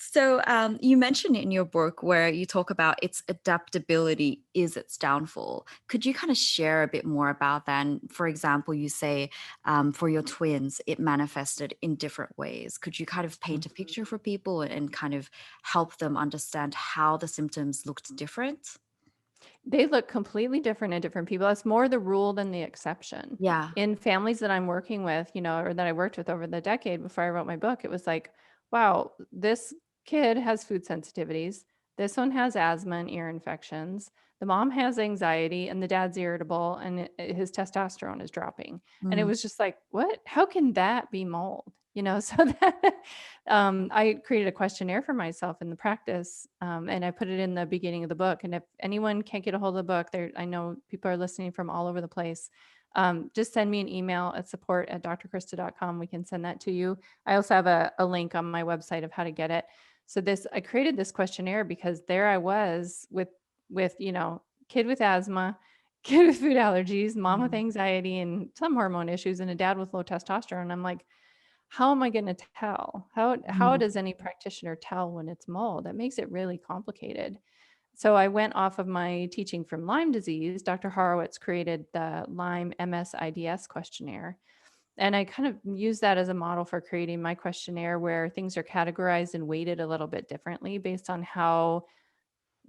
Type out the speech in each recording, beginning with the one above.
So you mentioned in your book where you talk about its adaptability is its downfall. Could you kind of share a bit more about that? And for example, you say for your twins, it manifested in different ways. Could you kind of paint a picture for people and kind of help them understand how the symptoms looked different? They look completely different in different people. That's more the rule than the exception. Yeah. In families that I'm working with, or that I worked with over the decade before I wrote my book, it was like, wow, this kid has food sensitivities. This one has asthma and ear infections. The mom has anxiety and the dad's irritable and his testosterone is dropping. And it Mm, was just like, what? How can that be mold? So that I created a questionnaire for myself in the practice, and I put it in the beginning of the book. And if anyone can't get a hold of the book, I know people are listening from all over the place. Just send me an email at support@drkrista.com. We can send that to you. I also have a link on my website of how to get it. So I created this questionnaire because there I was with kid with asthma, kid with food allergies, mom with mm, anxiety and some hormone issues, and a dad with low testosterone. I'm like, how am I gonna tell? How mm, does any practitioner tell when it's mold? That makes it really complicated. So I went off of my teaching from Lyme disease. Dr. Horowitz created the Lyme MS-IDS questionnaire, and I kind of used that as a model for creating my questionnaire where things are categorized and weighted a little bit differently based on how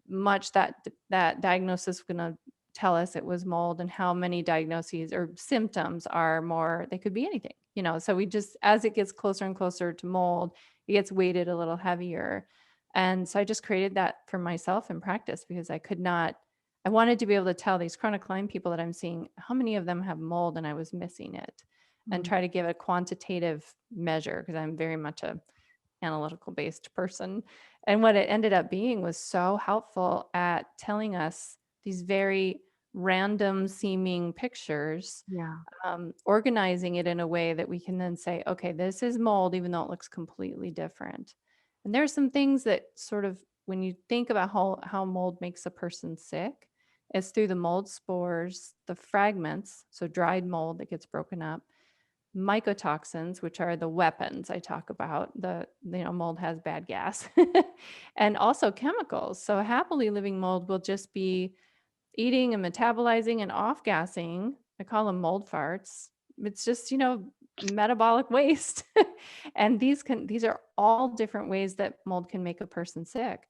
much that diagnosis is gonna tell us it was mold and how many diagnoses or symptoms are more they could be anything. So we just as it gets closer and closer to mold, it gets weighted a little heavier. And so I just created that for myself in practice because I wanted to be able to tell these chronic Lyme people that I'm seeing how many of them have mold and I was missing it and mm, try to give a quantitative measure because I'm very much a analytical based person. And what it ended up being was so helpful at telling us these very random seeming pictures, yeah. organizing it in a way that we can then say, okay, this is mold, even though it looks completely different. And there's some things that sort of, when you think about how mold makes a person sick, it's through the mold spores, the fragments, so dried mold that gets broken up, mycotoxins, which are the weapons I talk about. Mold has bad gas, and also chemicals. So happily living mold will just be eating and metabolizing and off gassing. I call them mold farts. It's just, metabolic waste. And these are all different ways that mold can make a person sick.